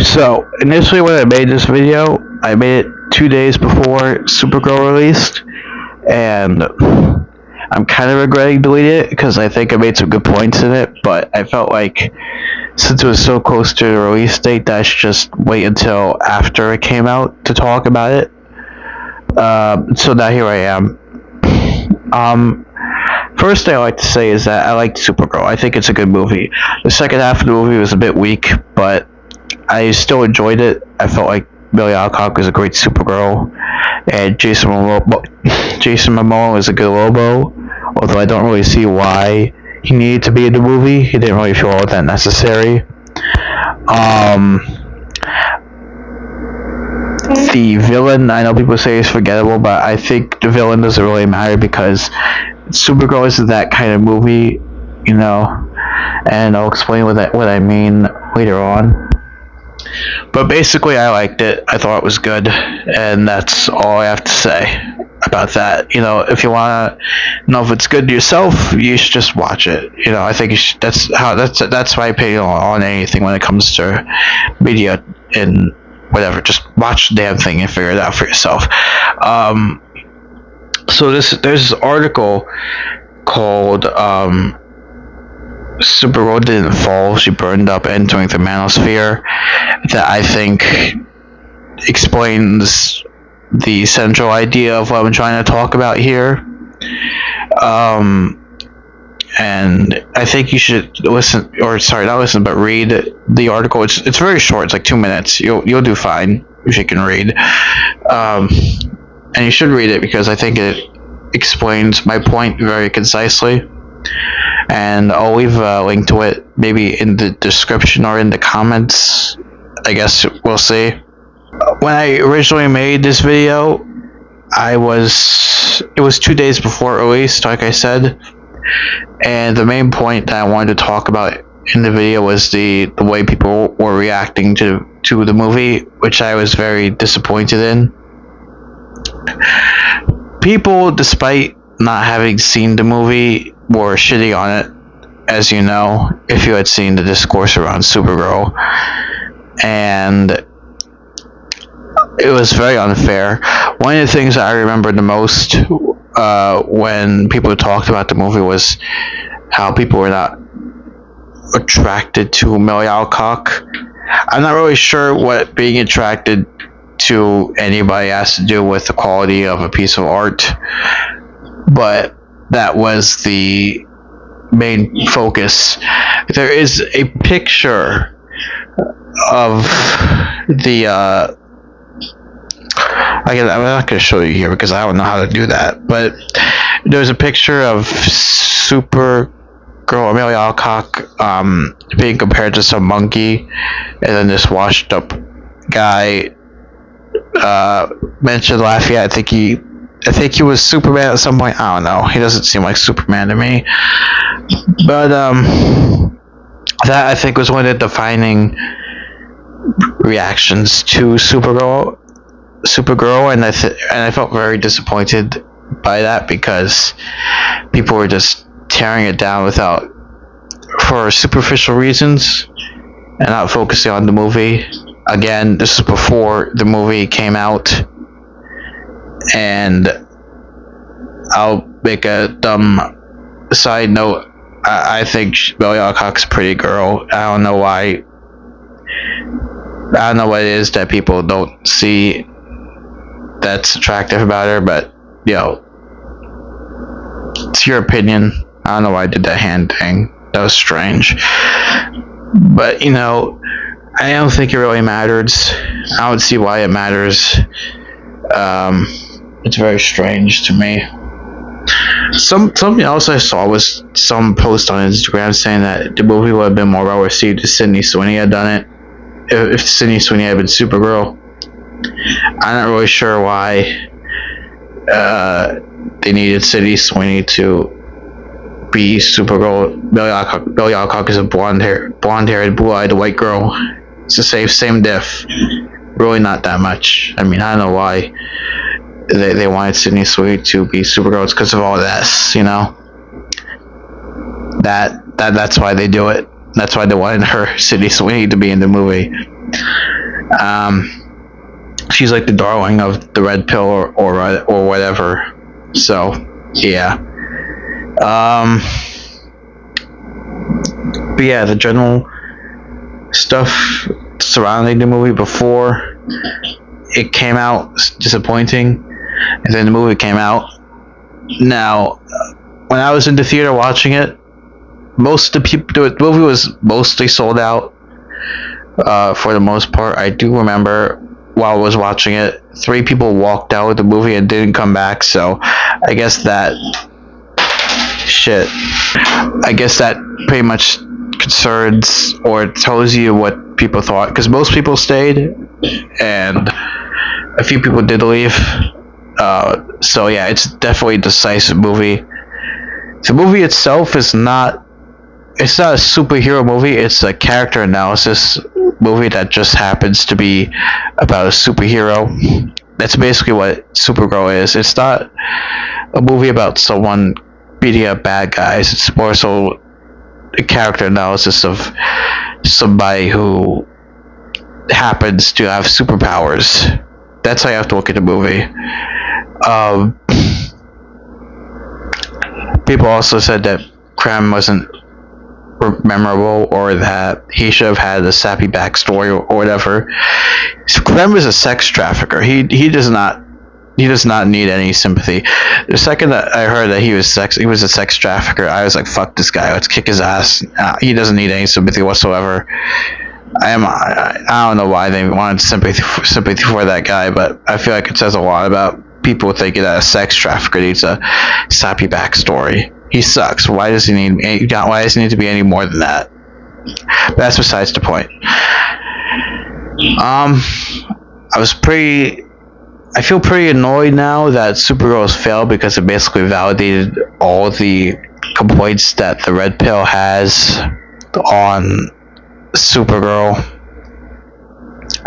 So initially, when I made this video, I made it 2 days before Supergirl released, and I'm kind of regretting deleting it because I think I made some good points in it. But I felt like since it was so close to the release date, that I should just wait until after it came out to talk about it. So now here I am. First thing I like to say is that I liked Supergirl. I think it's a good movie. The second half of the movie was a bit weak, but I still enjoyed it. I felt like Billy Alcock was a great Supergirl, and Jason Momoa was a good Lobo. Although I don't really see why he needed to be in the movie. He didn't really feel all that necessary. The villain, I know people say is forgettable, but I think the villain doesn't really matter because Supergirl isn't that kind of movie, you know. And I'll explain what I mean later on. But basically, I liked it. I thought it was good, and that's all I have to say about that. You know, if you wanna know if it's good to yourself, you should just watch it. You know, I think that's my opinion on anything when it comes to media and whatever. Just watch the damn thing and figure it out for yourself. So there's this article called Supergirl didn't fall, she burned up entering the manosphere, that I think explains the central idea of what I'm trying to talk about here. And I think you should listen, or sorry, not listen, but read the article. It's very short. It's like 2 minutes. You'll do fine if you can read. And you should read it because I think it explains my point very concisely. And I'll leave a link to it maybe in the description or in the comments. I guess we'll see. When I originally made this video, it was 2 days before it released, like I said. And the main point that I wanted to talk about in the video was the way people were reacting to the movie, which I was very disappointed in. People, despite not having seen the movie, were shitting on it, as you know, if you had seen the discourse around Supergirl. And it was very unfair. One of the things that I remember the most when people talked about the movie was how people were not attracted to Millie Alcock. I'm not really sure what being attracted to anybody has to do with the quality of a piece of art, but that was the main focus. There is a picture of the I'm not going to show you here because I don't know how to do that, but there's a picture of Supergirl, Amelia Alcock, being compared to some monkey, and then this washed up guy mentioned Lafayette. I think he was Superman at some point. I don't know. He doesn't seem like Superman to me. But that I think was one of the defining reactions to Supergirl, and I felt very disappointed by that because people were just tearing it down for superficial reasons and not focusing on the movie. Again, this is before the movie came out, and I'll make a dumb side note. I think Billy Alcock's a pretty girl. I don't know why. I don't know what it is that people don't see that's attractive about her, but you know, it's your opinion. I don't know why I did that hand thing. That was strange. But you know, I don't think it really matters. I don't see why it matters. It's very strange to me. Something else I saw was some post on Instagram saying that the movie would have been more well received if Sydney Sweeney had done it. If Sydney Sweeney had been Supergirl. I'm not really sure why they needed Sydney Sweeney to be Supergirl. Billy Alcock is a blonde-haired, blue-eyed white girl. It's the same diff. Really not that much. I mean, I don't know why they wanted Sydney Sweeney to be Supergirl. It's because of all this, you know. That's why they do it. That's why they wanted Sydney Sweeney to be in the movie. She's like the darling of the red pill or whatever. So yeah. Um, but yeah, the general stuff surrounding the movie before it came out was disappointing, and then the movie came out. Now, when I was in the theater watching it, most of the people, the movie was mostly sold out. For the most part, I do remember while I was watching it, 3 people walked out of the movie and didn't come back. So, I guess that shit. I guess that pretty much concerns or tells you what people thought, because most people stayed, and a few people did leave. So yeah, it's definitely a decisive movie. The movie itself is not. It's not a superhero movie. It's a character analysis movie that just happens to be about a superhero. That's basically what Supergirl is. It's not a movie about someone beating up bad guys. It's more so a character analysis of somebody who happens to have superpowers. That's how you have to look at the movie. People also said that Krem wasn't memorable, or that he should have had a sappy backstory or whatever. So Krem is a sex trafficker. He does not need any sympathy. The second that I heard that he was a sex trafficker, I was like, fuck this guy, let's kick his ass. He doesn't need any sympathy whatsoever. I don't know why they wanted sympathy for that guy, but I feel like it says a lot about people thinking that a sex trafficker needs a sappy backstory. He sucks. Why does he need to be any more than that? But that's besides the point. I feel pretty annoyed now that Supergirl has failed, because it basically validated all the complaints that the Red Pill has on Supergirl,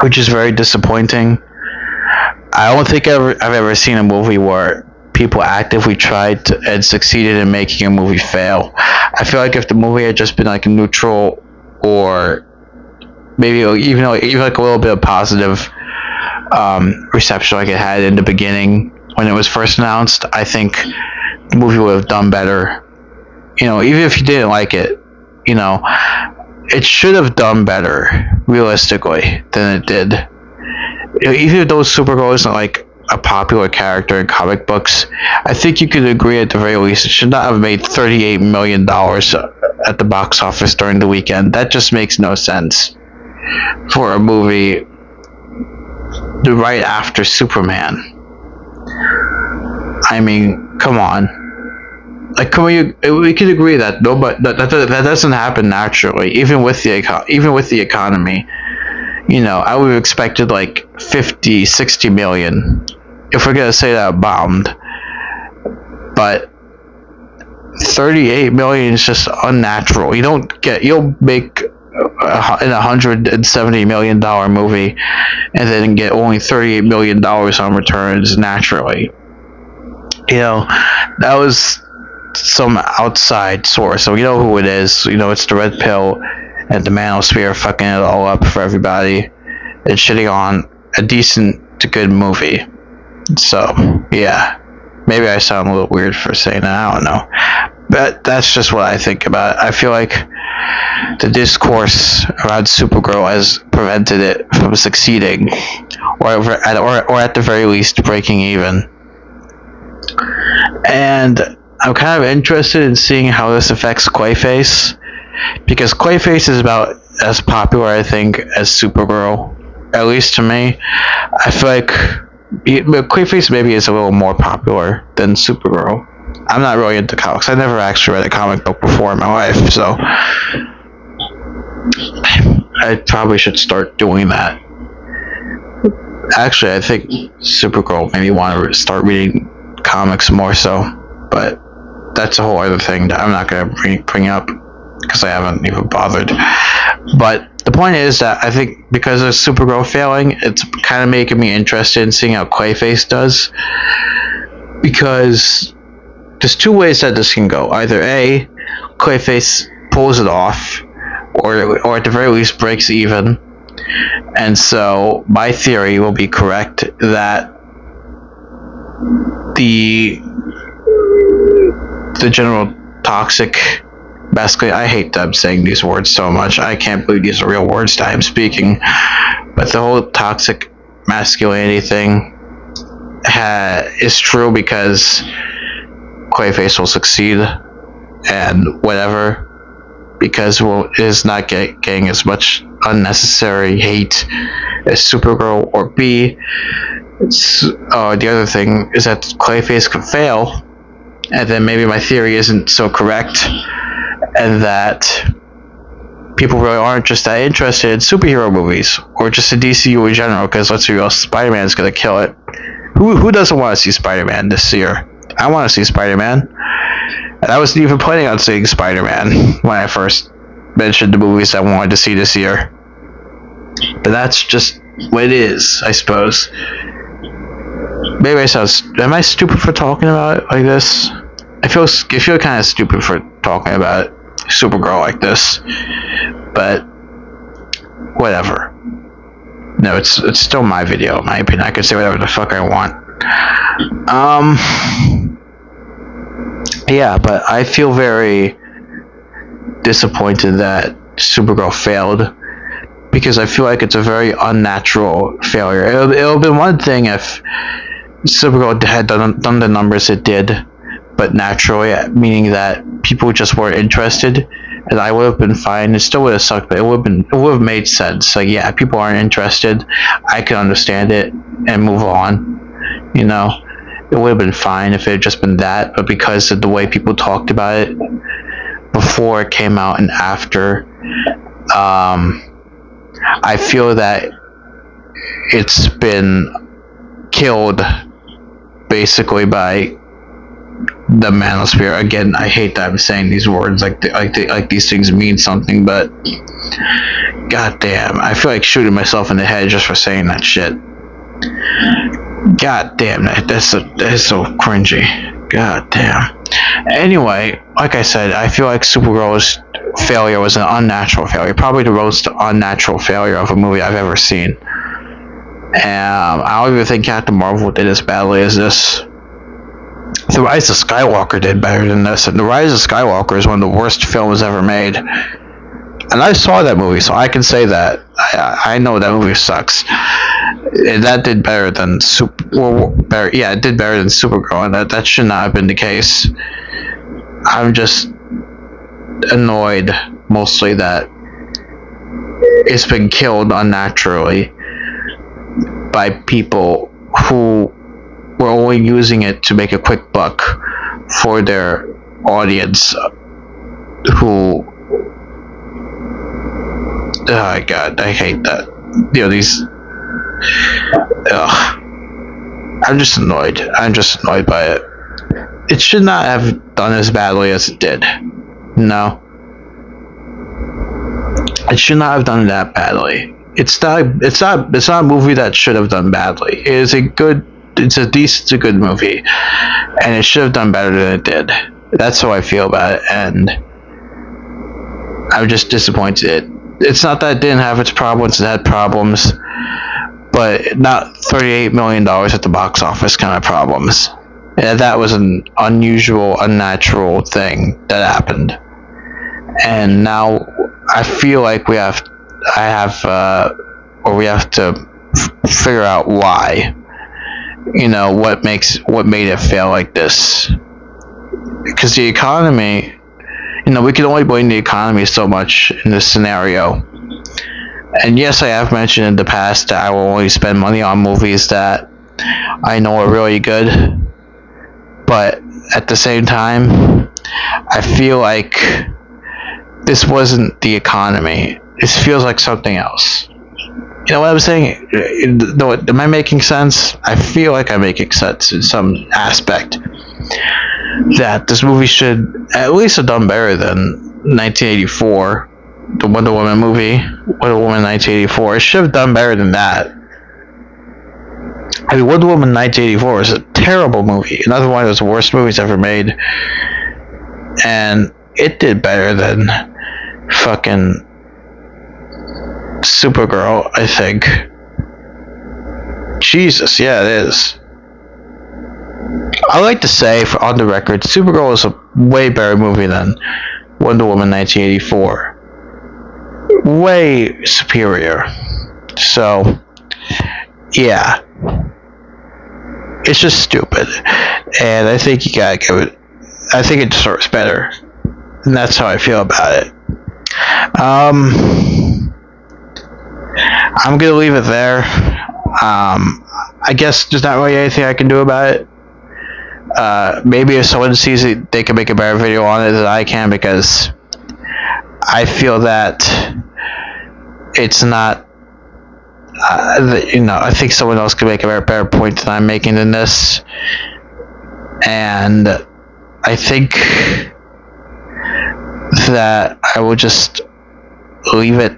which is very disappointing. I don't think I've ever seen a movie where people actively tried and succeeded in making a movie fail. I feel like if the movie had just been like neutral, or maybe even like a little bit of positive reception like it had in the beginning when it was first announced, I think the movie would have done better. Even if you didn't like it, it should have done better realistically than it did. Even though Supergirl isn't like a popular character in comic books, I think you could agree at the very least it should not have made $38 million at the box office during the weekend. That just makes no sense for a movie right after Superman. I mean, come on. Like, we could agree that that doesn't happen naturally, even with the economy. I would have expected like 50, 60 million, if we're gonna say that it bombed. But 38 million is just unnatural. You'll make in $170 million movie, and then get only $38 million on returns naturally. That was some outside source. So who it is. It's the Red Pill and the Manosphere fucking it all up for everybody and shitting on a decent to good movie. So yeah, maybe I sound a little weird for saying that. I don't know, but that's just what I think about it. I feel like the discourse around Supergirl has prevented it from succeeding, or at the very least breaking even. And I'm kind of interested in seeing how this affects Clayface, because Clayface is about as popular, I think, as Supergirl, at least to me. I feel like Clayface maybe is a little more popular than Supergirl. I'm not really into comics. I never actually read a comic book before in my life, so I probably should start doing that. Actually, I think Supergirl made me want to start reading comics more so, but that's a whole other thing that I'm not going to bring up, because I haven't even bothered. But the point is that I think because of Supergirl failing, it's kind of making me interested in seeing how Clayface does, because there's 2 ways that this can go. Either A, Clayface pulls it off, or at the very least breaks even, And so my theory will be correct that the general toxic, basically, I hate that I'm saying these words so much. I can't believe these are real words that I'm speaking. But the whole toxic masculinity thing is true because Clayface will succeed and whatever, because it is not getting as much unnecessary hate as Supergirl, or B, the other thing is that Clayface can fail, and then maybe my theory isn't so correct, and that people really aren't just that interested in superhero movies, or just the DCU in general, because let's be real, Spider-Man's gonna kill it. Who doesn't want to see Spider-Man this year? I want to see Spider-Man. And I wasn't even planning on seeing Spider-Man when I first mentioned the movies I wanted to see this year. But that's just what it is, I suppose. Maybe am I stupid for talking about it like this? I feel kind of stupid for talking about Supergirl like this. But whatever. No, it's still my video, in my opinion. I can say whatever the fuck I want. Yeah, but I feel very disappointed that Supergirl failed, because I feel like it's a very unnatural failure. It would have been one thing if Supergirl had done the numbers it did, but naturally, meaning that people just weren't interested, and I would have been fine. It still would have sucked, but it would have made sense. Like, yeah, people aren't interested. I can understand it and move on. You know, it would have been fine if it had just been that, but because of the way people talked about it before it came out and after, I feel that it's been killed basically by the manosphere. Again, I hate that I'm saying these words like these things mean something, but goddamn, I feel like shooting myself in the head just for saying that shit. God damn, that's so cringy. God damn. Anyway, like I said, I feel like Supergirl's failure was an unnatural failure. Probably the most unnatural failure of a movie I've ever seen. I don't even think Captain Marvel did as badly as this. The Rise of Skywalker did better than this, and The Rise of Skywalker is one of the worst films ever made. And I saw that movie, so I can say that. I know that movie sucks. And that did better than it did better than Supergirl, and that should not have been the case. I'm just annoyed, mostly, that it's been killed unnaturally by people who were only using it to make a quick buck for their audience, who, oh god, I hate that. You know, these, I'm just annoyed by it. It should not have done as badly as it did. No, it should not have done that badly. It's not a movie that should have done badly. It's a good movie, and it should have done better than it did. That's how I feel about it, and I'm just disappointed. It's not that it didn't have its problems; it had problems, but not $38 million at the box office kind of problems. And that was an unusual, unnatural thing that happened, and now I feel like we have to figure out why. You know, what made it fail like this? Because the economy, we can only blame the economy so much in this scenario. And yes, I have mentioned in the past that I will only spend money on movies that I know are really good. But at the same time, I feel like this wasn't the economy. This feels like something else. You know what I'm saying? Am I making sense? I feel like I'm making sense in some aspect. That this movie should at least have done better than 1984, the Wonder Woman movie, Wonder Woman 1984. It should have done better than that. I mean, Wonder Woman 1984 was a terrible movie. Another one of the worst movies ever made. And it did better than fucking Supergirl, I think. Jesus, yeah, it is. I like to say, on the record, Supergirl is a way better movie than Wonder Woman 1984. Way superior. So, yeah. It's just stupid. And I think you gotta give it. I think it deserves better. And that's how I feel about it. I'm gonna leave it there. I guess there's not really anything I can do about it. Maybe if someone sees it, they can make a better video on it than I can, because I feel that it's not. I think someone else could make a better point than I'm making in this, and I think that I will just leave it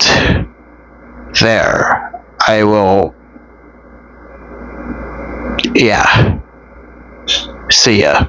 there. I will. Yeah. See ya.